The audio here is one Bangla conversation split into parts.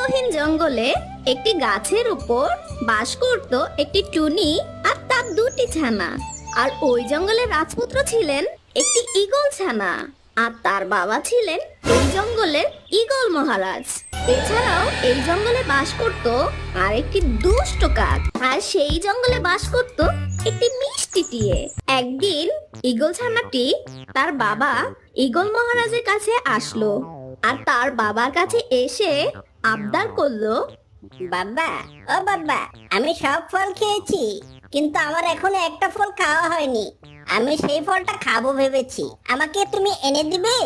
গহীন জঙ্গলে একটি গাছের উপর বাস করত একটি টুনি আর তার দুটি ছানা। আর ওই জঙ্গলের রাজপুত্র ছিলেন একটি ঈগল ছানা, আর তার বাবা ছিলেন এই জঙ্গলের ঈগল মহারাজ। এছাড়াও এই জঙ্গলে বাস করত আর একটি দুষ্ট কাক, আর সেই জঙ্গলে বাস করত একটি মিষ্টি টিয়ে। একদিন ঈগল ছানাটি তার বাবা ঈগল মহারাজের কাছে আসলো, আর তার বাবার কাছে এসে আবদার করলো, বাবা, ও বাবা, আমি সব ফল খেয়েছি, কিন্তু আমার এখনো একটা ফল খাওয়া হয়নি। আমি সেই ফলটা খাবো ভেবেছি, আমাকে তুমি এনে দিবে?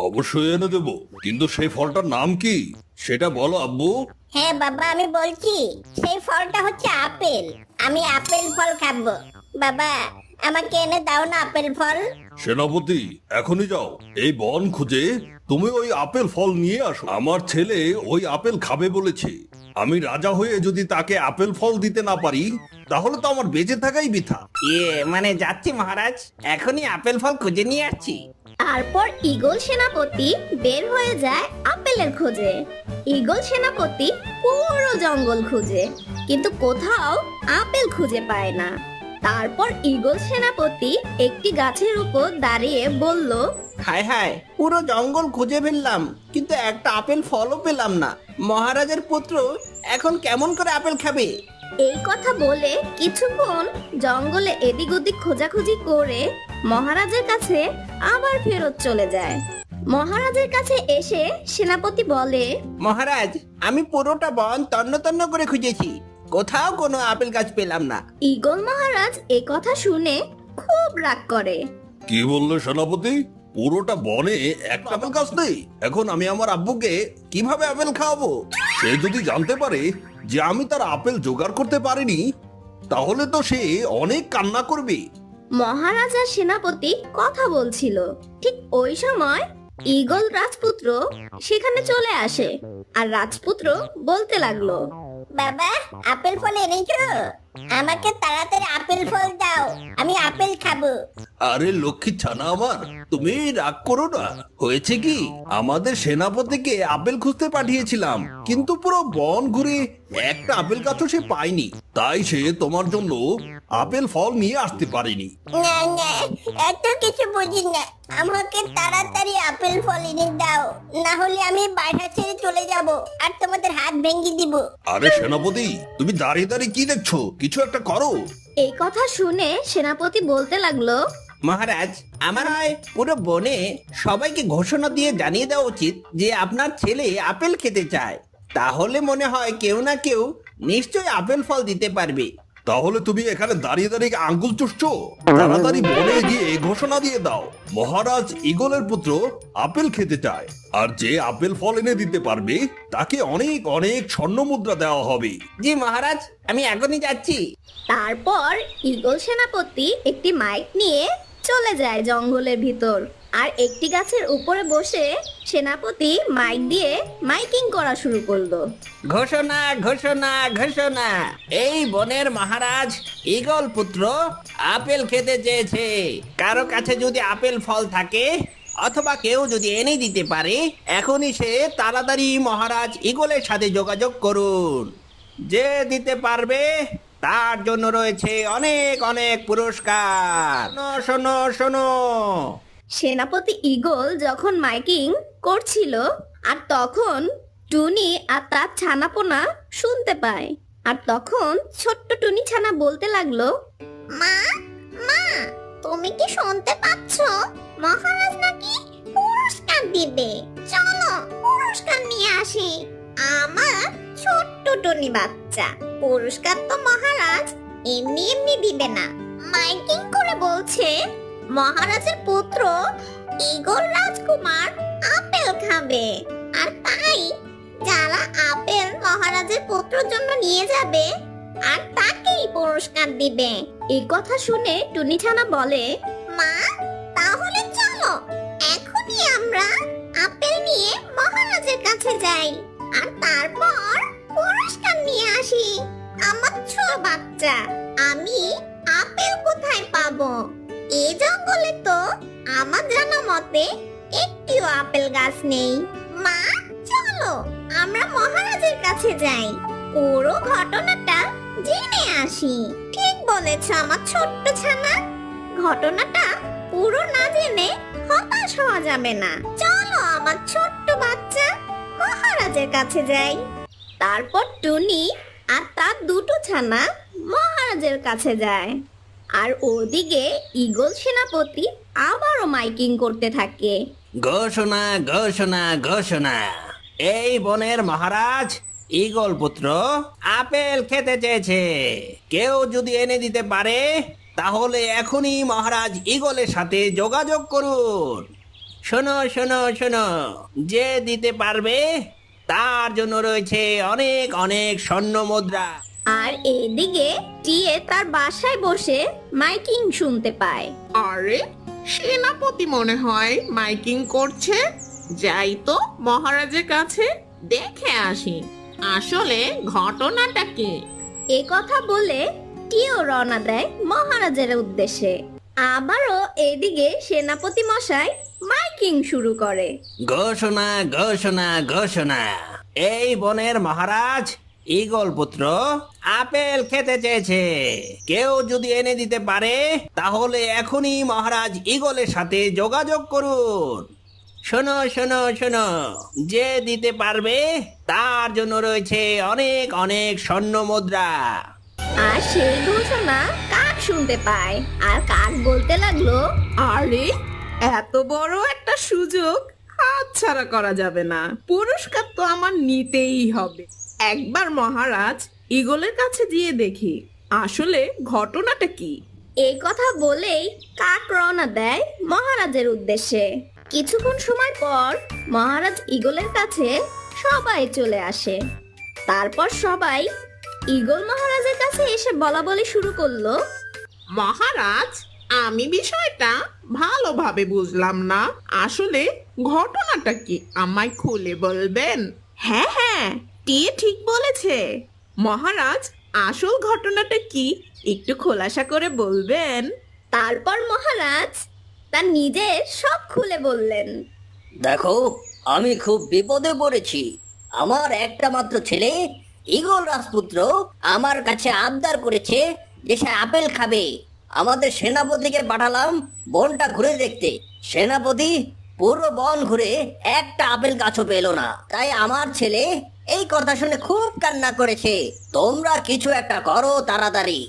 অবশ্যই এনে দেবো, কিন্তু সেই ফলটার নাম কি সেটা বলো আব্বু। হ্যাঁ বাবা, আমি বলছি, সেই ফলটা হচ্ছে আপেল। আমি আপেল ফল খাবো। বাবা, আমাকে এনে দাও না আপেল ফল। সেনাপতি, এখনই যাও, এই বন খুঁজে তুমি ওই আপেল ফল নিয়ে আসো। আমার ছেলে ওই আপেল খাবে বলেছে। আমি রাজা হয়ে যদি তাকে আপেল ফল দিতে না পারি, তাহলে তো আমার বেঁচে থাকাই বৃথা। মানে যাচ্ছি মহারাজ, এখনই আপেল ফল খুঁজে নিয়ে আসছি। তারপর ঈগল সেনাপতি বের হয়ে যায় আপেলের খোঁজে। ঈগল সেনাপতি পুরো জঙ্গল খুঁজে, কিন্তু কোথাও আপেল খুঁজে পায় না। তারপর ঈগল সেনাপতি একটি গাছের উপর দাঁড়িয়ে বলল, হায় হায়, পুরো জঙ্গল খুঁজে ফেললাম, কিন্তু একটা আপেল ফলও পেলাম না। মহারাজের পুত্র এখন কেমন করে আপেল খাবে? এই কথা বলে কিছুক্ষণ জঙ্গলে এদিক ওদিক খোঁজাখুঁজি করে মহারাজের কাছে আবার ফেরত চলে যায়। মহারাজের কাছে এসে সেনাপতি বলে, মহারাজ, আমি পুরোটা বন তন্ন তন্ন করে খুঁজেছি, কোথাও কোনো আপেল গাছ পেলাম না। ঈগল মহারাজ এই কথা শুনে খুব রাগ করে। কি বললে সেনাপতি? পুরোটা বনে একটা আপেল গাছ নেই? এখন আমি আমার আব্বুকে কিভাবে আপেল খাওয়াবো? সে যদি জানতে পারে যে আমি তার আপেল জোগাড় করতে পারিনি, তাহলে তো সে অনেক কান্না করবে। মহারাজ আর সেনাপতি কথা বলছিল, ঠিক ওই সময় ঈগল রাজপুত্র সেখানে চলে আসে, আর রাজপুত্র বলতে লাগলো, বাবা, আপেল ফল এনেছো? আমাকে তাড়াতাড়ি আপেল ফল দাও, আমি আপেল খাবো। আরে লক্ষ্মী ছানা আমার, তুমি রাগ করো না। হয়েছে কি, আমাদের সেনাপতিকে আপেল খুঁজতে পাঠিয়েছিলাম, কিন্তু পুরো বন ঘুরে একটা আপেল গাছও সে পায়নি, তাই সে তোমার জন্য আপেল ফল নিয়ে আসতে পারেনি। না না, এত কিছু বুঝি না, আমাকে তাড়াতাড়ি আপেল ফল এনে দাও, না হলে আমি বাসা ছেড়ে চলে যাব আর তোমাদের হাত ভেঙে দিব। আরে সেনাপতি, তুমি দাঁড়িয়ে দাঁড়িয়ে কি দেখছো? কিছু একটা করো। এই কথা শুনে সেনাপতি বলতে লাগলো, মহারাজ, আমার হয় পুরো বনে সবাইকে ঘোষণা দিয়ে জানিয়ে দেওয়া উচিত যে আপনার ছেলে আপেল খেতে চায়, তাহলে মনে হয় কেউ না কেউ নিশ্চয়ই আপেল ফল দিতে পারবে। তাহলে তুমি এখানে দাঁড়িয়ে দাঁড়িয়ে আঙ্গুল চুষছো? তাড়াতাড়ি বনে গিয়ে ঘোষণা দিয়ে দাও, মহারাজ ঈগলের পুত্র আপেল খেতে চায়, আর যে আপেল ফল এনে দিতে পারবে তাকে অনেক অনেক স্বর্ণ মুদ্রা দেওয়া হবে। জি মহারাজ, আমি এখনই যাচ্ছি। তারপর ঈগল সেনাপতি একটি মাইক নিয়ে চলে যায় জঙ্গলের ভিতর, আর একটি গাছের উপরে বসে সেনাপতি মাইক দিয়ে মাইকিং করা শুরু করলো। ঘোষণা ঘোষণা ঘোষণা, এই বনের মহারাজ ঈগল পুত্র আপেল খেতে চেয়েছে। কারো কাছে যদি আপেল ফল থাকে অথবা কেউ যদি এনে দিতে পারে, এখনই সে তাড়াতাড়ি মহারাজ ঈগলের সাথে যোগাযোগ করুন। যে দিতে পারবে তার জন্য রয়েছে অনেক অনেক পুরস্কার। শোনো শোনো শোনো। সেনাপতি ঈগল যখন মাইকিং করছিল, আর তখন টুনি আর তার ছানাপোনা শুনতে পায়, আর তখন ছোট্ট টুনি ছানা বলতে লাগলো, মা মা, তুমি কি শুনতে পাচ্ছ? মহারাজ নাকি পুরস্কার দিবে, চলো পুরস্কার নিয়ে আসি। আমার ছোট্ট টুনি বাচ্চা, পুরস্কার তো মহারাজ এমনি এমনি দিবে না, মাইকিং করে বলছে মহারাজের পুত্র ঈগল রাজকুমার আপেল খাবে, আর তাই যারা আপেল মহারাজের পুত্রের জন্য নিয়ে যাবে আর তাকেই পুরস্কার দিবে। এই কথা শুনে টুনি ছানা বলে, মা, তাহলে চলো এখনই আমরা আপেল নিয়ে মহারাজের কাছে যাই আর তারপর পুরস্কার নিয়ে আসি। আমার ছোট বাচ্চা, আমি আপেল কোথায় পাবো? এই জঙ্গলে তো আমার জানা মতে একটিও আপেল গাছ নেই। মা, চলো আমরা মহারাজ মহারাজের কাছে যাই, পুরো ঘটনাটা জেনে আসি। ঠিক বলেছ আমার ছোট্ট ছানা, ঘটনাটা পুরো না জেনে হতাশ হওয়া যাবে না। চলো আমার ছোট্ট বাচ্চা, মহারাজের কাছে যাই। তারপর টুনি আর তার দুটো ছানা মহারাজের কাছে যায়। আর ওদিকে ঈগল সেনাপতি আবারও মাইকিং করতে থাকে। ঘোষণা ঘোষণা ঘোষণা, এই বনের মহারাজ ঈগল পুত্র আপেল খেতে চেয়েছে। কেউ যদি এনে দিতে পারে তাহলে এখনই মহারাজ ঈগলের সাথে যোগাযোগ করুন। শোনো শোনো শোনো, যে দিতে পারবে তার জন্য রয়েছে অনেক অনেক স্বর্ণ মুদ্রা। আর এদিকে টিয়ে তার বাসায় বসে মাইকিং শুনতে পায়। আরে, সেনাপতি মনে হয় মাইকিং করছে। যাই তো মহারাজের কাছে দেখে আসি আসলে ঘটনাটা কি। এ কথা বলে টিও রওনা দেয় মহারাজের উদ্দেশ্যে। আবারও এদিকে সেনাপতি মশাই মাইকিং শুরু করে। ঘোষণা ঘোষণা ঘোষণা, এই বনের মহারাজ ঈগল পুত্র আপেল খেতে চেয়েছে। কেউ যদি এনে দিতে পারে তাহলে এখনই মহারাজ ঈগলের সাথে যোগাযোগ করুন। শোনো শোনো শোনো, যে দিতে পারবে তার জন্য রয়েছে অনেক অনেক স্বর্ণ মুদ্রা। আর সেই ঘোষণা কাক শুনতে পায়। আর কাক বলতে লাগলো, আরে, এত বড় একটা সুযোগ হাতছাড়া করা যাবে না। পুরস্কার তো আমার নিতেই হবে। একবার মহারাজ ঈগলের কাছে গিয়ে দেখি আসলে ঘটনাটা কি। এই কথা বলেই কাক রওনা দেয় মহারাজের উদ্দেশ্যে। কিছুক্ষণ সময় পর মহারাজ ঈগলের কাছে সবাই চলে আসে। তারপর সবাই ঈগল মহারাজের কাছে এসে বলা বলি শুরু করলো। মহারাজ, আমি বিষয়টা ভালোভাবে বুঝলাম না। আসলে ঘটনাটা কি আমায় খুলে বলবেন? হ্যাঁ হ্যাঁ, টিয়ে ঠিক বলেছে। মহারাজ, আসল ঘটনাটা কি একটু খোলাসা করে বলবেন? তারপর মহারাজ তার নিজের সব খুলে বললেন। দেখো, আমি খুব বিপদে পড়েছি। আমার একটা মাত্র ছেলে ঈগল রাজপুত্র আমার কাছে আবদার করেছে যে সে আপেল খাবে। আমাদের সেনাপতিকে পাঠালাম বনটা ঘুরে দেখতে। সেনাপতি পুরো বন ঘুরে একটা আপেল গাছও পেল না। তাই আমার ছেলে এই কথা শুনে খুব কান্না করেছে। তোমরা কিছু একটা করো তাড়াতাড়ি।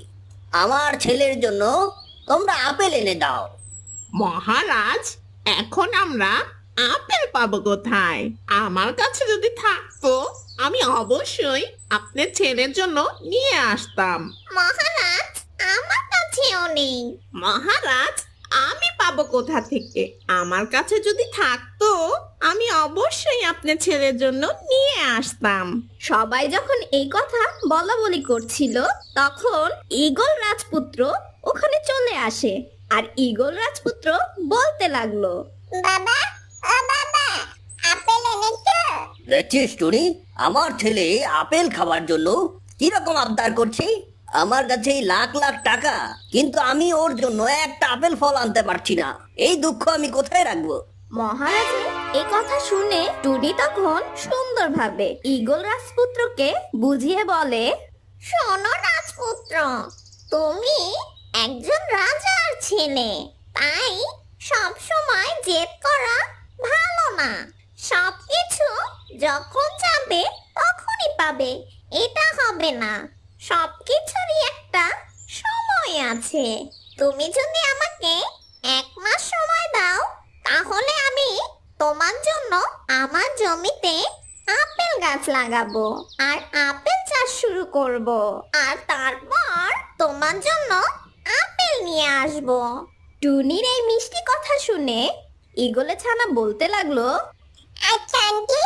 আমার ছেলের জন্য তোমরা আপেল এনে দাও। মহারাজ, এখন আমরা আপেল পাবো কোথায়? আমার কাছে যদি থাকতো আমি অবশ্যই আপনার ছেলের জন্য নিয়ে আসতাম। মহারাজ, আমার কাছেও নেই। মহারাজ, আমি পাবো কোথা থেকে? আমার কাছে যদি থাকতো আমি অবশ্যই আপনার ছেলের জন্য নিয়ে আসতাম। সবাই যখন এই কথা বলা বলি করছিল তখন ঈগল রাজপুত্র ওখানে চলে আসে। আর ঈগল রাজপুত্র বলতে লাগলো, বাবা, ও বাবা, আপেল এনেছো? দেখছিস টুনি, আমার ছেলে আপেল খাওয়ার জন্য কিরকম আবদার করছে। আমার কাছে লাখ লাখ টাকা, কিন্তু আমি ওর জন্য একটা আপেল ফল আনতে পারছি না। এই দুঃখ আমি কোথায় রাখবো? মহারাজের এই কথা শুনে টুনি তখন সুন্দরভাবে ঈগল রাজপুত্রকে বুঝিয়ে বলে, শোনো রাজপুত্র, তুমি একজন রাজার ছেলে, তাই সব সময় জেদ করা ভালো না। সবকিছু যখন যাবে তখনই পাবে এটা হবে না। সবকিছুরই একটা সময় আছে। তুমি যদি আমাকে 1 মাস সময় দাও তাহলে আমি তোমার জন্য আমার জমিতে আপেল গাছ লাগাবো আর আপেল চাষ শুরু করব। আর তারপর তোমার জন্য আপেল নিয়ে আসব। টুনির এই মিষ্টি কথা শুনে ঈগলে ছানা বলতে লাগলো, আচ্ছা আন্টি,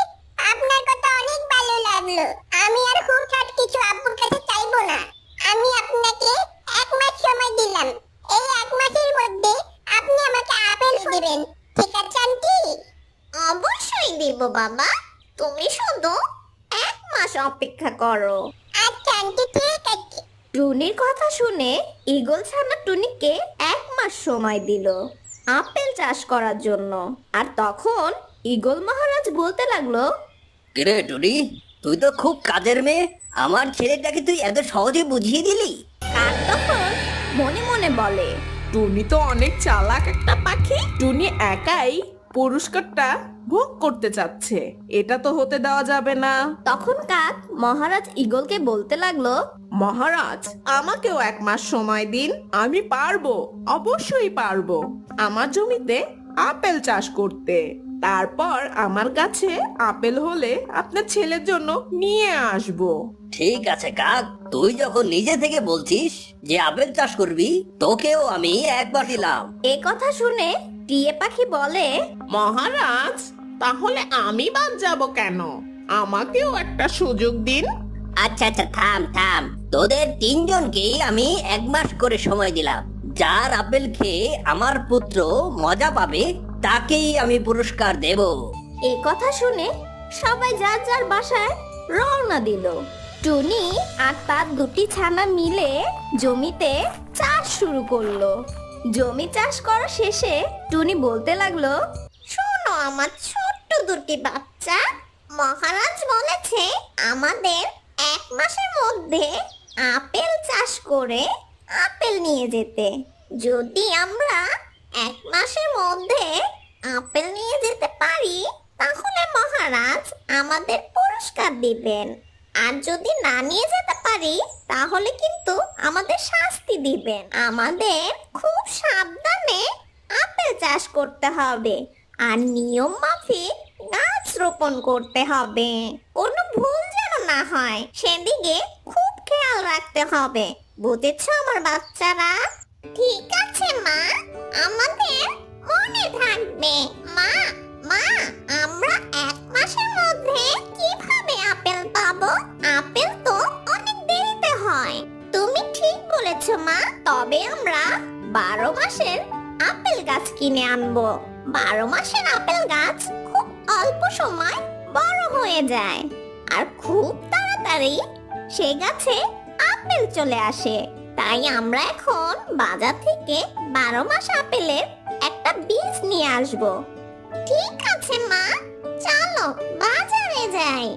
আপনার কথা অনেক ভালো লাগলো। আমি আর হুটহাট কিছু আব্বুর কাছে চাইবো না। আমি আপনাকে 1 মাস সময় দিলাম। এই 1 মাসের মধ্যে আপনি আমাকে আপেল দিবেন, ঠিক আছে আন্টি? অবশ্যই দেব বাবা, তুমি শুধু 1 মাস অপেক্ষা করো। আচ্ছা আন্টি, ঠিক আছে। টুনির কথা শুনে ঈগল ছানা টুনিকে 1 মাস সময় দিল আপেল চাষ করার জন্য। আর তখন ঈগল মহারাজ বলতে লাগলো, কিরে টুনি, তুই তো খুব কাজের মেয়ে, আমার ছেলেটাকে তুই এত সহজে বুঝিয়ে দিলি। কাক তখন মনে মনে বলে, টুনি তো অনেক চালাক একটা পাখি। টুনি একাই পুরস্কারটা ভোগ করতে চাচ্ছে, এটা তো হতে দেওয়া যাবে না। তখন কাক মহারাজ ঈগলকে বলতে লাগলো, মহারাজ, আমাকেও 1 মাস সময় দিন, আমি পারবো, অবশ্যই পারবো আমার জমিতে আপেল চাষ করতে। তারপর আমার কাছে আপেল হলে আপনার ছেলের জন্য নিয়ে আসবো। ঠিক আছে কাক, তুই যখন নিজে থেকে বলছিস যে আপেল চাষ করবি, তোকেও আমি 1 বার দিলাম। এ কথা শুনে টিয়ে পাখি বলে, মহারাজ, তাহলে আমি বাদ যাব কেন? আমাকেও একটা সুযোগ দিন। আচ্ছা আচ্ছা, থাম থাম, তোদের 3 জনকেই আমি 1 মাস করে সময় দিলাম। যার আপেল খেয়ে আমার পুত্র মজা পাবে, তাকেই আমি পুরস্কার দেব। এ কথা শুনে সবাই যার যার বাসায় রওনা দিল। টুনি আর তার 2টি ছানা মিলে জমিতে চাষ শুরু করলো। জমি চাষ করা শেষে টুনি বলতে লাগলো, শোনো আমার ছোট্ট 2টি বাচ্চা, মহারাজ বলেছে আমাদের 1 মাসের মধ্যে আপেল চাষ করে আপেল নিয়ে যেতে। যদি আমরা 1 মাসের মধ্যে আপেল নিয়ে যেতে পারি, তাহলে মহারাজ আমাদের পুরস্কার দিবেন। আর যদি না নিয়ে যেতে পারি, তাহলে কিন্তু আমাদের শাস্তি দিবেন। আমাদের খুব সাবধানে আপেল চাষ করতে হবে আর নিয়ম মাফিক গাছ রোপণ করতে হবে। কোনো ভুল যেন না হয়, সেদিকে খুব খেয়াল রাখতে হবে। বুঝেছো আমার বাচ্চারা? ঠিক আছে মা, আমাদের মনে থাকবে। মা, মা, আমরা 1 মাসের মধ্যে কিভাবে আপেল পাবো? আপেল তো অনেক দেরিতে হয়। তুমি ঠিক বলেছো মা, তবে আমরা 12 মাসের আপেল গাছ কিনে আনবো। 12 মাসের আপেল গাছ খুব অল্প সময় বড় হয়ে যায় আর খুব তাড়াতাড়ি সে গাছে আপেল চলে আসে। তাই আমরা এখন বাজার থেকে 12 মাস আপেলের একটা বীজ নিয়ে আসব। ঠিক আছে মা, চলো বাজারে যাই।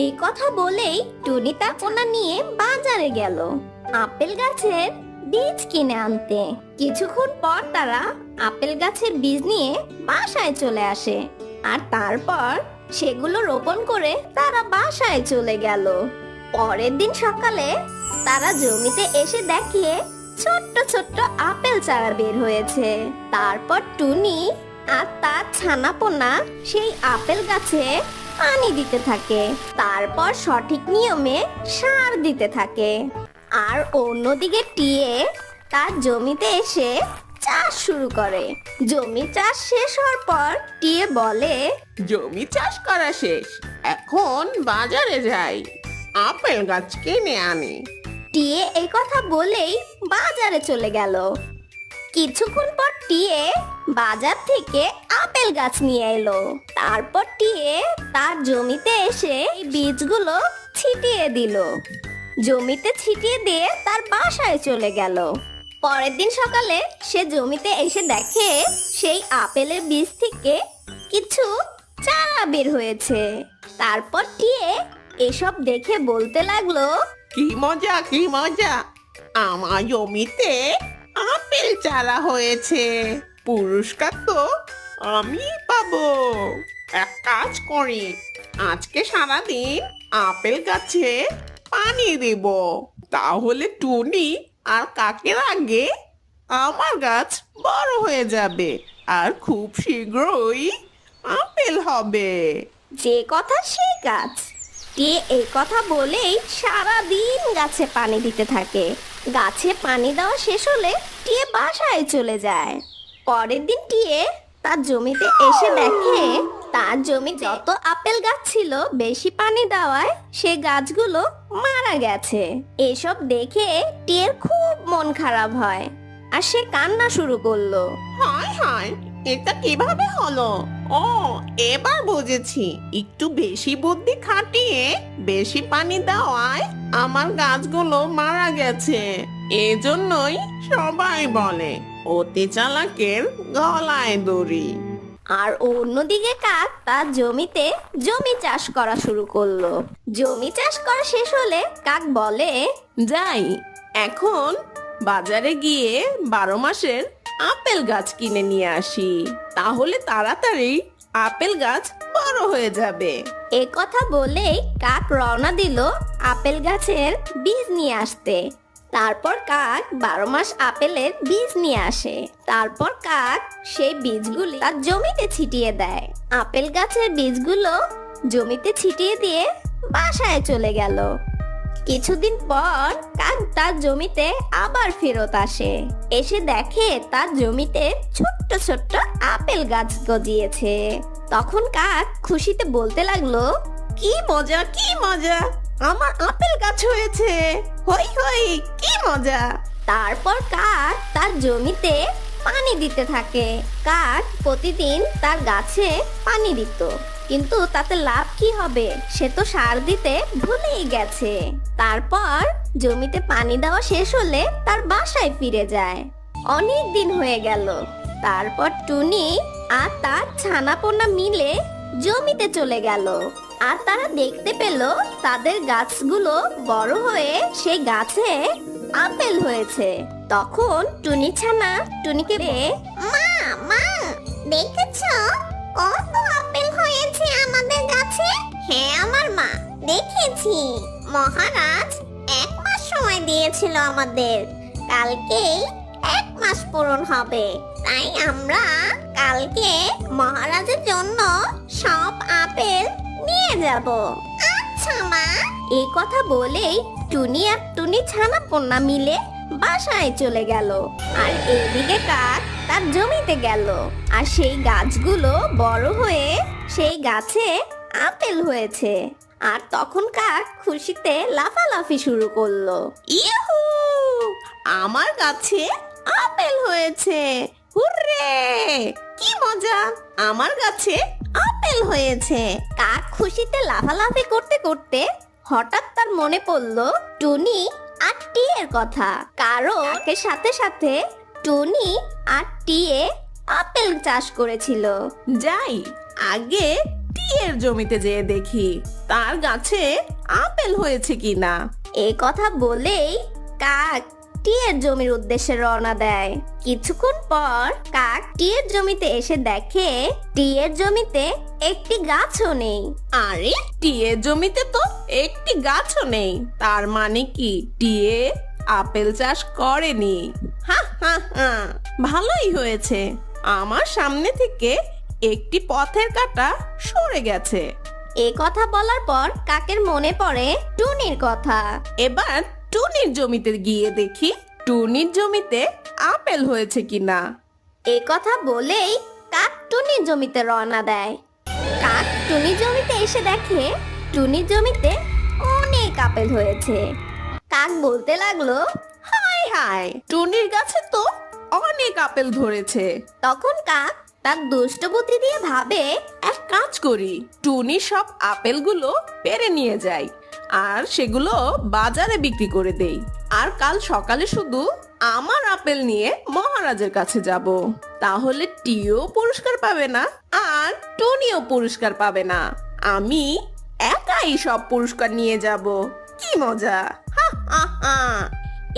এই কথা বলেই টুনি তার পোনা নিয়ে বাজারে গেল আপেল গাছের বীজ কিনে আনতে। কিছুক্ষণ পর তারা আপেল গাছের বীজ নিয়ে বাসায় চলে আসে আর তারপর সেগুলো রোপণ করে তারা বাসায় চলে গেল। পরের দিন সকালে তারা জমিতে এসে দেখে ছোট্ট ছোট্ট আপেল চারা বের হয়েছে। তারপর টুনি আর তার ছানাপোনা সেই আপেল গাছে পানি দিতে থাকে, তারপর সঠিক নিয়মে সার দিতে থাকে। আর অন্যদিকে টিয়ে তার জমিতে এসে চাষ শুরু করে। জমি চাষ শেষ হওয়ার পর টিয়ে বলে, জমি চাষ করা শেষ, এখন বাজারে যাই, আপেল গাছ কিনে আনি। টিয়ে এই কথা বলেই বাজারে চলে গেল। কিছুক্ষণ পর টিয়ে বাজার থেকে আপেল গাছ নিয়ে এলো। তারপর টিয়ে তার জমিতে এসে এই বীজগুলো ছিটিয়ে দিল। জমিতে ছিটিয়ে দিয়ে তার বাসায় চলে গেল। পরের দিন সকালে সে জমিতে এসে দেখে সেই আপেলের বীজ থেকে কিছু চারা বের হয়েছে। তারপর টিয়ে এসব দেখে বলতে লাগলো, কি মজা, কি মজা, আমার জমিতে আপেল চারা হয়েছে, পুরস্কার তো আমি পাবো। এক কাজ করি, আজকে সারাদিন আপেল গাছে পানি দেব, তাহলে টুনি আর কাকের আগে আমার গাছ বড় হয়ে যাবে আর খুব শীঘ্রই আপেল হবে। যে কথা সেই কাজ। টিয়ে এই কথা বলেই সারা দিন গাছে পানি দিতে থাকে। গাছে পানি দেওয়া শেষ হলে টিয়ে বাসায় চলে যায়। পরের দিন টিয়ে তার জমিতে এসে দেখে তার জমি যত আপেল গাছ ছিল বেশি পানি দেওয়ায় সে গাছগুলো মারা গেছে। এসব দেখে টিয়ের খুব মন খারাপ হয় আর সে কান্না শুরু করলো। হায় হায়, এটা কিভাবে হলো? ও, এবার বুঝেছি, একটু বেশি বুদ্ধি খাটিয়ে বেশি পানি দেওয়ায় আমার গাছগুলো মারা গেছে। এজন্যই সবাই বলে অতি চালাকের গলায় দড়ি। আর অন্যদিকে কাক তার জমিতে জমি চাষ করা শুরু করলো। জমি চাষ করা শেষ হলে কাক বলে, যাই এখন বাজারে গিয়ে 12 মাসের আপেল গাছ কিনে নিয়ে আসি, তাহলে তাড়াতাড়ি আপেল গাছ বড় হয়ে যাবে। এ কথা বলেই কাক রওনা দিল আপেল গাছের বীজ নিয়ে আসতে। তারপর কাক 12 মাস আপেলের বীজ নিয়ে আসে। তারপর কাক সেই বীজগুলি তার জমিতে ছিটিয়ে দেয়। আপেল গাছের বীজগুলো জমিতে ছিটিয়ে দিয়ে বাসায় চলে গেল। কিছুদিন পর কাক তার জমিতে আবার ফেরত আসে। এসে দেখে তার জমিতে ছোট্ট ছোট্ট আপেল গাছ গজিয়েছে। তখন কাক খুশিতে বলতে লাগলো, কি মজা কি মজা, আমার আপেল গাছ হয়েছে, হই হই কি মজা। তারপর কাক তার জমিতে পানি দিতে থাকে। কাক প্রতিদিন তার গাছে পানি দিত, কিন্তু তাতে লাভ কি হবে, সে তো সার দিতে ভুলেই গেছে। তারপর জমিতে পানি দেওয়া শেষ হলে তার বাসায় ফিরে যায়। অনেক দিন হয়ে গেল। তারপর টুনি আর তার ছানাপোনা মিলে জমিতে চলে গেল। আর তারা দেখতে পেল তাদের গাছগুলো বড় হয়ে সেই গাছে আপেল হয়েছে। তখন টুনি ছানা টুনিকে মা মা দেখেছো কত আপেল হয়েছে আমাদের গাছে? হ্যাঁ আমার মা, দেখেছি। মহারাজ 1 মাস সময় দিয়েছিল আমাদের, কালকেই 1 মাস পূরণ হবে। তাই আমরা কালকে মহারাজের জন্য সব আপেল নিয়ে যাব। আচ্ছা মা। এই কথা বলেই টুনি আর টুনি ছানাপোনা মিলে বাসায় চলে গেল। আর এদিকে কাক তার জমিতে গেল। আর সেই গাছগুলো বড় হয়ে সেই গাছে আপেল হয়েছে। আর তখন কাক খুশিতে লাফালাফি শুরু করলো। ইহু, আমার গাছে আপেল হয়েছে, হুররে কি মজা, আমার গাছে আপেল হয়েছে। কাক খুশিতে লাফালাফি করতে করতে হঠাৎ তার মনে পড়লো টুনি আর টিয়ের কথা। কারণ এর সাথে সাথে টুনি আর টিয়ে আপেল চাষ করেছিল। যাই আগে টিয়ের জমিতে যেয়ে দেখি তার গাছে আপেল হয়েছে কিনা। এই কথা বলেই কাক টিয়ের জমির উদ্দেশ্যে রওনা দেয়। কিছুক্ষণ পর কাক টিয়ের জমিতে এসে দেখে টিয়ের জমিতে একটি গাছও নেই। আরে টিয়ের জমিতে তো একটি গাছও নেই, তার মানে কি টিয়ে আপেল চাষ করেনি? হা হা হা, ভালোই হয়েছে, আমার সামনে থেকে একটি পথের কাঁটা সরে গেছে। এ কথা বলার পর কাকের মনে পড়ে টুনির কথা। এবার টুনির জমিতে গিয়ে দেখি টুনির জমিতে আপেল হয়েছে কিনা। এ কথা বলেই কাক টুনির জমিতে রওনা দেয়। কাক টুনির জমিতে এসে দেখে টুনির জমিতে অনেক আপেল হয়েছে। কাক বলতে লাগলো, হায় হায়, টুনির গাছে তো অনেক আপেল ধরেছে। তখন কাক তার দুষ্ট বুদ্ধি দিয়ে ভাবে, এক কাজ করি, টুনি সব আপেলগুলো পেরে নিয়ে যাই আর সেগুলো বাজারে বিক্রি করে দেই। আর কাল সকালে শুধু আমার আপেল নিয়ে মহারাজের কাছে যাব। তাহলে টিও পুরস্কার পাবে না আর টুনিও পুরস্কার পাবে না, আমি একাই সব পুরস্কার নিয়ে যাব। কি মজা, হা হা হা।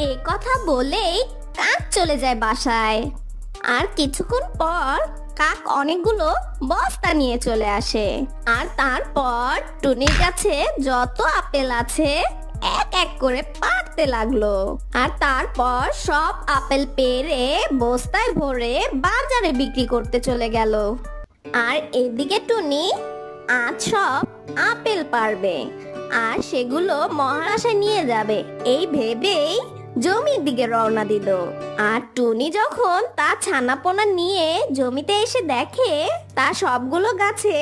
এ কথা বলেই কাক চলে যায় বাসায়। আর কিছুক্ষণ পর কাক অনেকগুলো বস্তা নিয়ে চলে আসে। আর তারপর টুনির কাছে যত আপেল আছে এক এক করে পাড়তে লাগলো। আর তারপর সব আপেল পেড়ে বস্তায় ভরে বাজারে বিক্রি করতে চলে গেল। আর এদিকে টুনি আজ সব আপেল পারবে আর সেগুলো মহারাজে নিয়ে যাবে এই ভেবেই জমির দিকে রওনা দিল। আর টুনি যখন তার ছানাপোনা নিয়ে জমিতে এসে দেখে তার সবগুলো গাছে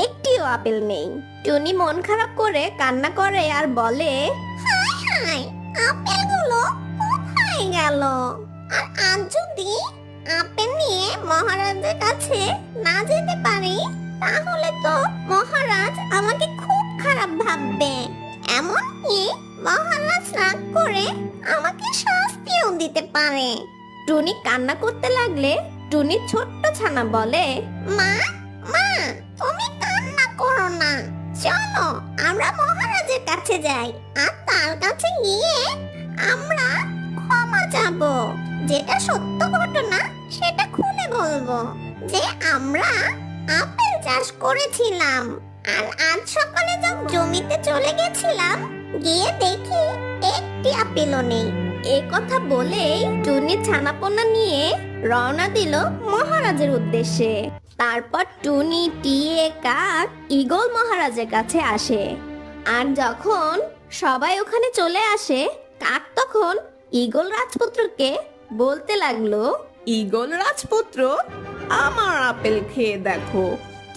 একটিও আপেল নেই। টুনি মন খারাপ করে কান্না করে আর বলে, হায় হায়, আপেলগুলো কোথায় গেল? আর আজ যদি আপেল নিয়ে মহারাজের কাছে না যেতে পারি তাহলে তো মহারাজ আমাকে খুব খারাপ ভাববে, এমনকি মহারাজ রাগ করে আমাকে শাস্তিও দিতে পারে। টুনি কান্না করতে লাগলে টুনির ছোট্ট ছানা বলে, মা মা তুমি কান্না করো না, চলো আমরা মহারাজের কাছে যাই আর তার কাছে গিয়ে আমরা ক্ষমা চাবো। যেটা সত্য ঘটনা সেটা খুলে বলবো, যে আমরা আপেল চাষ করেছিলাম আর আজ সকালে যখন জমিতে চলে গেছিলাম গিয়ে দেখি একটি আপেলও নেই। এ কথা বলেই টুনি ছানাপোনা নিয়ে রওনা দিল মহারাজের উদ্দেশ্যে। তারপর টুনি, টিয়ে, কাক ঈগল মহারাজের কাছে আসে। আর যখন সবাই ওখানে চলে আসে, কাক তখন ঈগল রাজপুত্রকে বলতে লাগলো, ঈগল রাজপুত্র, আমার আপেল খেয়ে দেখো,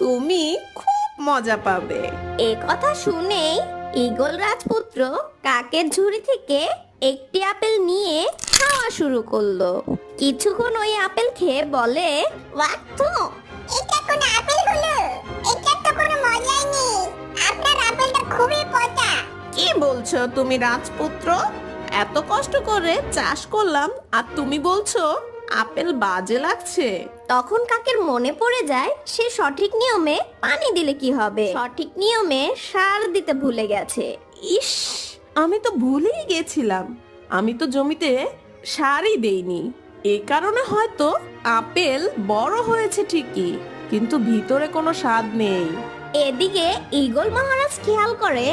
তুমি খুব মজা পাবে। এ কথা শুনেই ঈগল রাজপুত্র কাকের ঝুড়ি থেকে একটি আপেল নিয়ে খাওয়া শুরু করলো। কিছুক্ষণ ওই আপেল খেয়ে বলে, ওয়াক তো, এটা কোন আপেল হলো? এটা তো কোনো মজাই নেই। আপনার আপেলটা খুবই পচা। কি বলছো তুমি রাজপুত্র? এত কষ্ট করে চাষ করলাম আর তুমি বলছো আপেল বাজে লাগছে? তখন কাকের মনে পড়ে যায় সে সঠিক নিয়মে পানি দিলে কি হবে, সঠিক নিয়মে সার দিতে ভুলে গেছে। ইস, আমি তো ভুলেই গেছিলাম, আমি তো জমিতে সারই দেইনি। এই কারণে হয়তো আপেল বড় হয়েছে ঠিকই, কিন্তু ভিতরে কোনো স্বাদ নেই। এদিকে ঈগল মহারাজ খেয়াল করে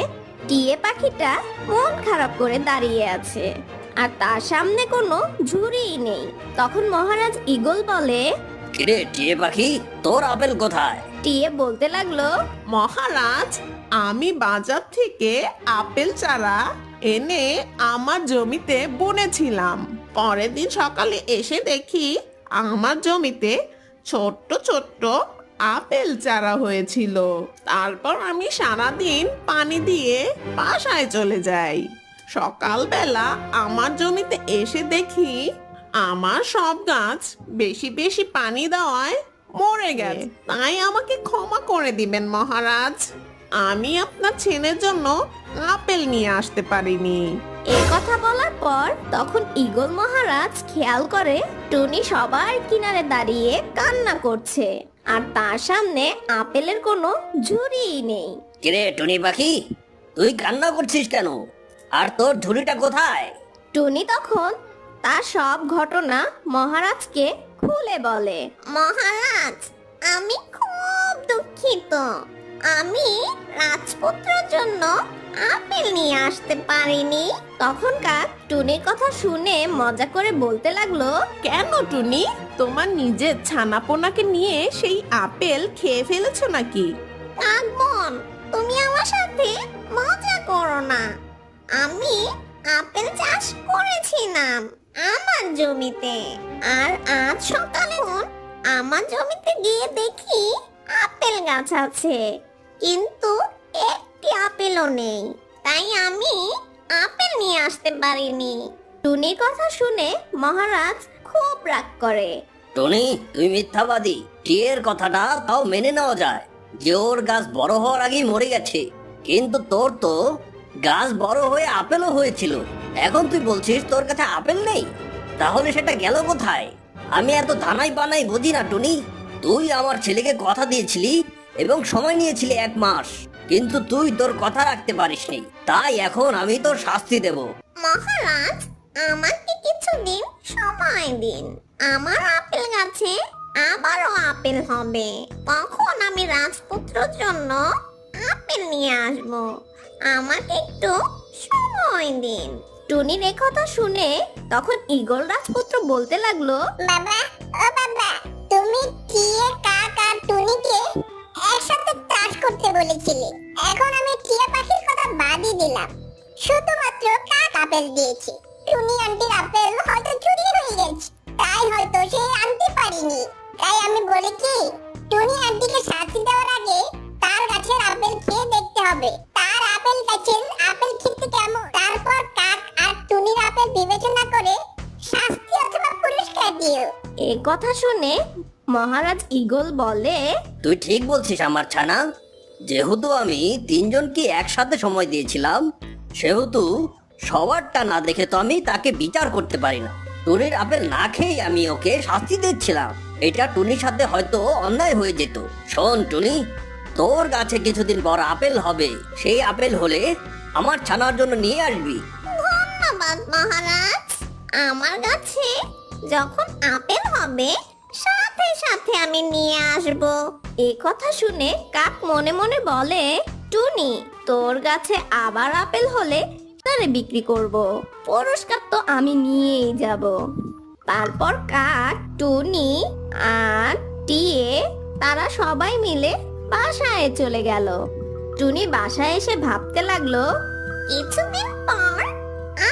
টিয়ে পাখিটা মন খারাপ করে দাঁড়িয়ে আছে আর তার সামনে কোনো ঝুড়িই নেই। তখন মহারাজ ঈগল বলে, কিরে টিয়ে পাখি, তোর আপেল কোথায়? টিয়ে বলতে লাগলো, মহারাজ, আমি বাজার থেকে আপেল চারা এনে আমার জমিতে বুনেছিলাম। পরের দিন সকালে এসে দেখি আমার জমিতে ছোট্ট ছোট্ট আপেল চারা হয়েছিল। তারপর আমি সারাদিন পানি দিয়ে বাসায় চলে যাই। সকালবেলা আমার জমিতে এসে দেখি আমার সব গাছ বেশি বেশি পানি দেওয়ায় মরে গেছে। তাই আমাকে ক্ষমা করে দিবেন মহারাজ, আমি আপনার ছেলের জন্য আপেল নিয়ে আসতে পারিনি। এই কথা বলার পর তখন ঈগল মহারাজ খেয়াল করে টুনি সবার কিনারে দাঁড়িয়ে কান্না করছে আর তার সামনে আপেলের কোনো ঝুড়িই নেই। কিরে টুনি পাখি, তুই কান্না করছিস কেন? আর তোর ঝুড়িটা কোথায়? টুনি তখন তার সব ঘটনা মহারাজকে খুলে বলে, মহারাজ, আমি খুব দুঃখিত, আমি রাজপুত্রের জন্য আপেল নিয়ে আসতে পারিনি। তখন কাক টুনির কথা শুনে মজা করে বলতে লাগলো, কেন টুনি, তোমার নিজের ছানাপোনাকে নিয়ে সেই আপেল খেয়ে ফেলেছো নাকি? কাক বোন, তুমি আমার সাথে মজা করো না। আমি আপেল চাষ করেছিলাম আমার জমিতে, আর আজ সকালে আমার জমিতে গিয়ে দেখি আপেল গাছ আছে, কিন্তু একটি আপেলও নেই, তাই আমি আপেল নিয়ে আসতে পারিনি। টুনির কথা শুনে মহারাজ খুব রাগ করে। টনি, তুই মিথ্যাবাদী। টিয়ের কথাটা তাও মেনে নেওয়া যায় যে ওর গাছ বড় হওয়ার আগেই মরে গেছে, কিন্তু তোর তো গাছ বড় হয়ে আপেলও হয়েছিল। এখন তুই বলছিস তোর কাছে আপেল নেই, তাহলে সেটা গেল কোথায়? আমি এত ধানাই বানাই বুঝি না টনি। তুই আমার ছেলেকে কথা দিয়েছিলি এবং সময় নিয়েছিলি 1 মাস, কিন্তু তুই তোর কথা রাখতে পারিসনি। তাই এখন আমি তোর শাস্তি দেব। মহারাজ, আমাকে কিছুদিন সময় দিন, আমার আপেল গাছে আবারও আপেল হবে, তখন আমি রাজপুত্রের জন্য আপেল নিয়ে আসব, আমাকে একটু সময় দিন। টুনির এই কথা শুনে তখন ঈগল রাজপুত্র বলতে লাগলো, বাবা, ও বাবা, তুমি টিয়ে, কাক আর টুনিকে একসাথে চাষ করতে বলেছিলে, এখন আমি টিয়া পাখির কথা বাদই দিলাম, শুধুমাত্র কাক আপেল দিয়েছি। টুনি আন্টির আপেল হয়তো চুরি হয়ে গেছে, তাই হয়তো সে আনতে পারিনি। তাই আমি বলি কি, টুনি আন্টিকে শাস্তি দেওয়ার আগে তার গাছের আপেল খেয়ে দেখতে হবে, তার আপেল গাছের আপেল খেতে কেমন, তারপর কাক আর টুনির আপেল বিবেচনা করে শাস্তি অথবা পুরস্কার দিও। এই কথা শুনে মহারাজ ঈগল বলে, তুই ঠিক বলছিস আমার ছানা। যেহেতু আমি 3 জনকে একসাথে সময় দিয়েছিলাম, সেহেতু সবারটা না দেখে তো আমি তাকে বিচার করতে পারি না। টুনির আপেল না খেয়েই আমি ওকে শাস্তি দিচ্ছিলাম। এটা টুনির সাথে হয়তো অন্যায় হয়ে যেত। শোন টুনি, তোর গাছে কিছুদিন পর আপেল হবে। সেই আপেল হলে আমার ছানার জন্য নিয়ে আসবি। ধন্যবাদ মহারাজ। আমার গাছে যখন আপেল হবে সাথে সাথে আমি নিয়ে আসব। এই কথা শুনে কাক মনে মনে বলে, টুনি, তোর গাছে আবার আপেল হলে তারে বিক্রি করব। পুরস্কার তো আমি নিয়েই যাব। তারপর কাক, টুনি আর টিয়ে তারা সবাই মিলে বাসায় চলে গেল। টুনি বাসায় এসে ভাবতে লাগলো, কিছুদিন পর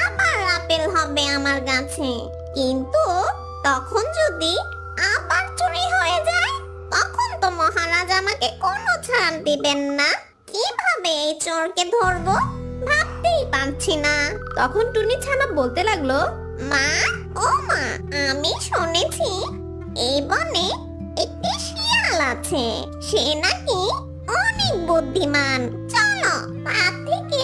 আবার আপেল হবে আমার গাছে, কিন্তু তখন যদি আবার চুরি হয়ে যায় তখন তো মহারাজ আমাকে কোনো ছাড় দিবেন না। কিভাবে এই চোরকে ধরবো ভাবতেই পারছি না। তখন টুনি ছানা বলতে লাগলো, মা, ও মা, আমি শুনেছি এই বনে একটি শিয়াল আছে। সে নাকি অনেক বুদ্ধিমান। চলো তার থেকে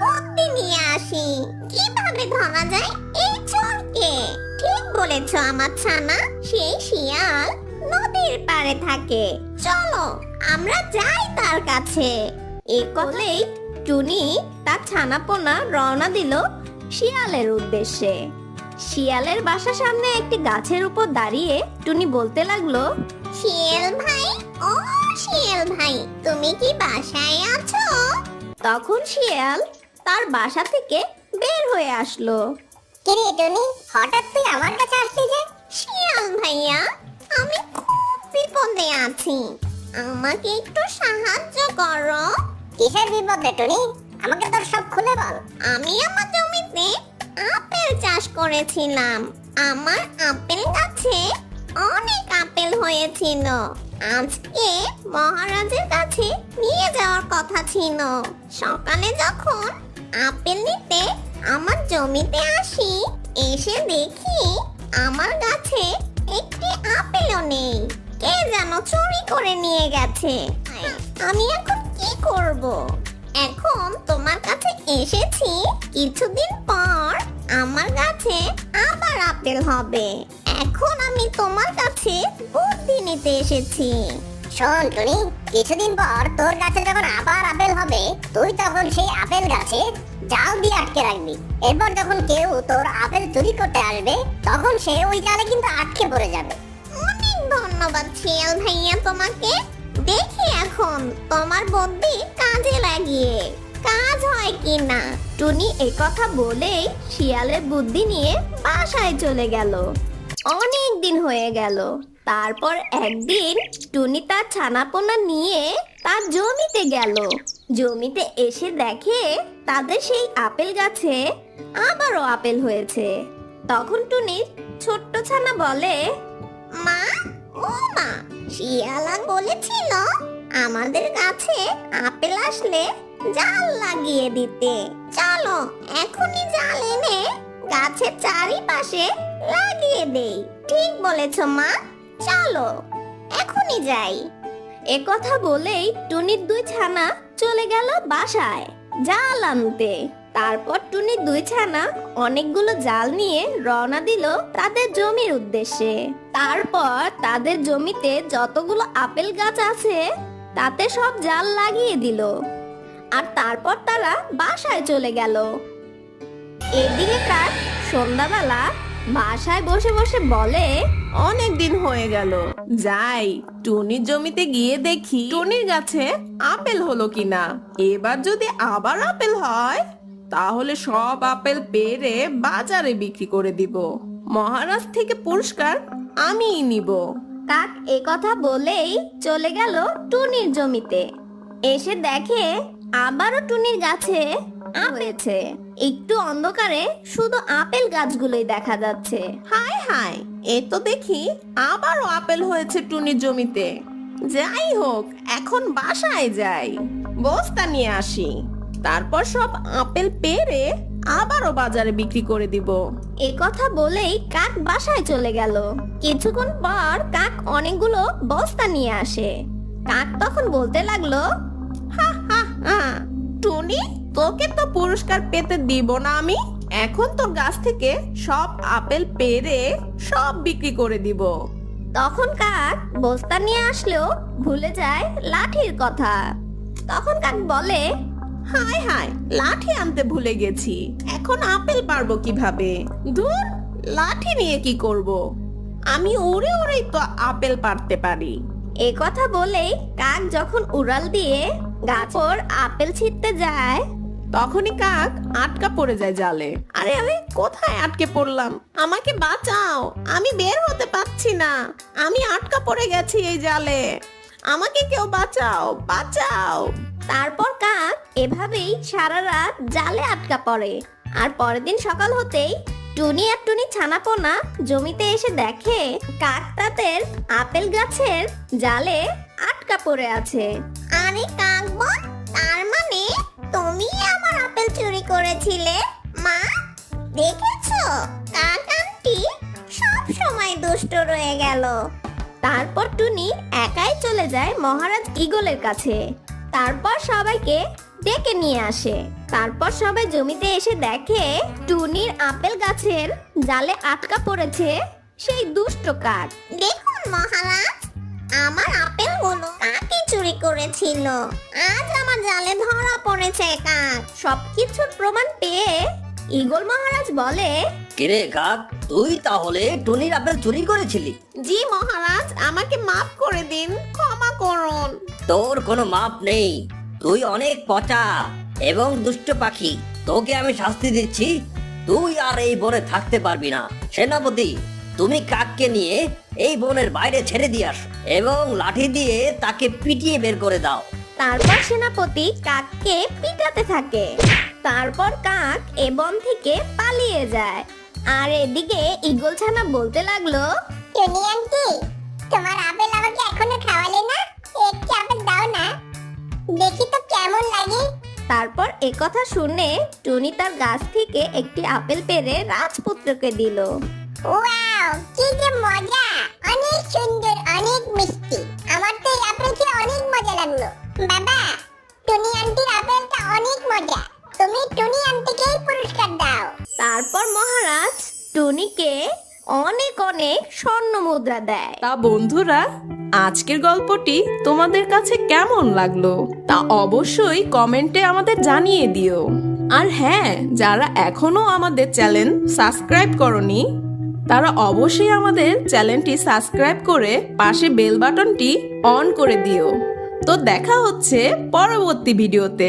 বুদ্ধি নিয়ে আসি, কিভাবে ধরা যায় এই চোরকে। ঠিক বলেছ আমার ছানা, সেই শিয়াল নদীর পাড়ে থাকে। চলো আমরা যাই তার কাছে। এই বলেই টুনি তার ছানাপোনা রওনা দিল শিয়ালের উদ্দেশ্যে। শিয়ালের বাসার সামনে একটি গাছের উপর দাঁড়িয়ে টুনি বলতে লাগলো, শিয়াল ভাই, ও শিয়াল ভাই, তুমি কি বাসায় আছো? তখন শিয়াল তার বাসা থেকে বের হয়ে আসলো। কিরে টুনি, হঠাৎ তুই আমার কাছে আসলি যে? শিয়াল ভাইয়া, আমি খুব বিপদে আছি, আমাকে একটু সাহায্য করো। কিসের বিপদে টুনি? আমাকে তোর সব খুলে বল। আমি আমার জমিতে আপেল চাষ করেছিলাম। আমার আপেল গাছে অনেক আপেল হয়েছিল। আজকে মহারাজের কাছে নিয়ে যাওয়ার কথা ছিল। সকালে যখন আপেল নিতে আমার জমিতে আসি, এসে দেখি আমার গাছে একটি আপেলও নেই। কে যেন চুরি করে নিয়ে গেছে। আমি এখন কি করব? এখন তোমার কাছে এসেছি, কিছুদিন পর আমার গাছে আবার আপেল হবে। এখন আমি তোমার কাছে বুদ্ধি নিতে এসেছি। শোন টুনি, কিছুদিন পর তোর গাছে যখন আবার আপেল হবে, তুই তখন সেই আপেল গাছে জাল দিয়ে আটকে রাখবি। এরপর যখন কেউ তোর আপেল চুরি করতে আসবে, তখন সে ওই জালে কিন্তু আটকে পড়ে যাবে। অনেক ধন্যবাদ শিয়াল ভাইয়া তোমাকে। দেখি এখন তোমার বুদ্ধি কাজে লাগিয়ে কাজ হয় কি না। টুনি এই কথা বলেই শিয়ালের বুদ্ধি নিয়ে বাসায় চলে গেল। অনেক দিন হয়ে গেল। তারপর একদিন টুনি তার ছানাপোনা নিয়ে তার জমিতে গেল। জমিতে এসে দেখে তাদের সেই আপেল গাছে আবারও আপেল হয়েছে। তখন টুনির ছোট্ট ছানা বলে, মা, ও মা, শিয়ালা বলেছিল আমাদের গাছে আপেল আসলে জাল লাগিয়ে দিতে। চলো এখনই জাল এনে গাছের চারিপাশে লাগিয়ে দেই। ঠিক বলেছ মা, চলো এখনই যাই। একথা বলেই টুনির দুই ছানা চলে গেল বাসায় জাল আনতে। তারপর টুনির দুই ছানা অনেকগুলো জাল নিয়ে রওনা দিল তাদের জমির উদ্দেশ্যে। তারপর তাদের জমিতে যতগুলো আপেল গাছ আছে তাতে সব জাল লাগিয়ে দিল। আর তারপর তারা বাসায় চলে গেল। এদিকে কাক সন্ধ্যাবেলা বাসায় বসে বসে বলে, অনেক দিন হয়ে গেল, যাই টুনির জমিতে গিয়ে দেখি টুনির গাছে আপেল হলো কিনা। এবার যদি আবার আপেল হয় তাহলে সব আপেল পেড়ে বাজারে বিক্রি করে দিব। মহারাজ থেকে পুরস্কার আমিই নিব। কাক এ কথা বলেই চলে গেল টুনির জমিতে। এসে দেখে আবারও টুনির গাছে হয়েছে। একটু অন্ধকারে শুধু আপেল গাছগুলোই দেখা যাচ্ছে। হায় হায়, এ তো দেখি আবারও আপেল হয়েছে টুনির জমিতে। যাই হোক, এখন বাসায় যাই, বস্তা নিয়ে আসি, তারপর সব আপেল পেড়ে আবারও বাজারে বিক্রি করে দিব। এ কথা বলেই কাক বাসায় চলে গেল। কিছুক্ষণ পর কাক অনেকগুলো বস্তা নিয়ে আসে। কাক তখন বলতে লাগলো, টুনি, তোকে তো পুরস্কার পেতে দিব না আমি। এখন তোর গাছ থেকে সব আপেল পেড়ে সব বিক্রি করে দিব। তখন কাক বস্তা নিয়ে আসলেও ভুলে যায় লাঠির কথা। তখন কাক বলে, হায় হায়, লাঠি আনতে ভুলে গেছি, এখন আপেল পারবো কিভাবে? ধুর, লাঠি নিয়ে কি করব? আমি উড়ে উড়েই তো আপেল পারতে পারি। এ কথা বলেই কাক যখন উড়াল দিয়ে গাছর আপেল ছিঁড়তে যায়, তখনই কাক আটকা পড়ে যায় জালে। আরে আরে, কোথায় আটকে পড়লাম? আমাকে বাঁচাও, আমি বের হতে পারছি না, আমি আটকা পড়ে গেছি এই জালে, আমাকে কেউ বাঁচাও, বাঁচাও। তারপর কাক এভাবেই সারা রাত জালে আটকা পড়ে। আর পরের দিন সকাল হতেই টুনি আর টুনি ছানাপোনা জমিতে এসে দেখে কাক তাদের আপেল গাছের জালে আটকা পড়ে আছে। আরে কাক বোন, তার মানে তুমি আমার আপেল চুরি করেছিলে? মা, দেখেছো কাক আন্টি সব সময় দুষ্ট রয়ে গেল। তারপর টুনি একাই চলে যায় মহারাজ ঈগলের কাছে। তারপর সবাইকে ডেকে নিয়ে আসে। তারপর সবাই জমিতে এসে দেখে টুনির আপেল গাছের জালে আটকা পড়েছে সেই দুষ্ট কাক। দেখুন মহারাজ, আমার আপেলগুলো কাকে চুরি করেছিল, আজ আমার জালে ধরা পড়েছে কাক। সবকিছুর প্রমাণ পেয়ে ঈগল মহারাজ বলে, কিরে কাক, তুই তাহলে টুনির আপেল চুরি করেছিলি? জি মহারাজ, আমাকে মাফ করে দিন, ক্ষমা করুন। তোর কোনো মাপ নেই, তুই অনেক পচা এবং দুষ্ট পাখি। তোকে আমি শাস্তি দিচ্ছি, তুই আর এই বনে থাকতে পারবি না। সেনাপতি, তুমি কাককে নিয়ে এই বনের বাইরে ছেড়ে দিয়ে আস এবং লাঠি দিয়ে তাকে পিটিয়ে বের করে দাও। তারপর সেনাপতি কাককে পিটাতে থাকে। তারপর কাক এ বন থেকে পালিয়ে যায়। আর এদিকে ঈগল ছানা বলতে লাগলো, টুনি আন্টি, তোমার আপেল আমাকে এখনো খাওয়ালে না, একটি আপেল দাও না, দেখি তো কেমন লাগে। তারপর এ কথা শুনে টুনি তার গাছ থেকে একটি আপেল পেড়ে রাজপুত্রকে দিল। ওয়াও, কি যে মজা, অনেক সুন্দর, অনেক মিষ্টি। আমার তো এই আপেল খেয়ে অনেক মজা লাগলো। বাবা, টুনি আন্টির আপেলটা অনেক মজা, তুমি টুনি আন্টিকেই পুরস্কার দাও। তারপর মহারাজ টুনিকে অনেক অনেক স্বর্ণ মুদ্রা দেয়। তা বন্ধুরা, আজকের গল্পটি তোমাদের কাছে কেমন লাগলো তা অবশ্যই কমেন্টে আমাদের জানিয়ে দিও। আর হ্যাঁ, যারা এখনো আমাদের চ্যানেল সাবস্ক্রাইব করনি তারা অবশ্যই আমাদের চ্যানেলটি সাবস্ক্রাইব করে পাশে বেল বাটনটি অন করে দিও। তো দেখা হচ্ছে পরবর্তী ভিডিওতে।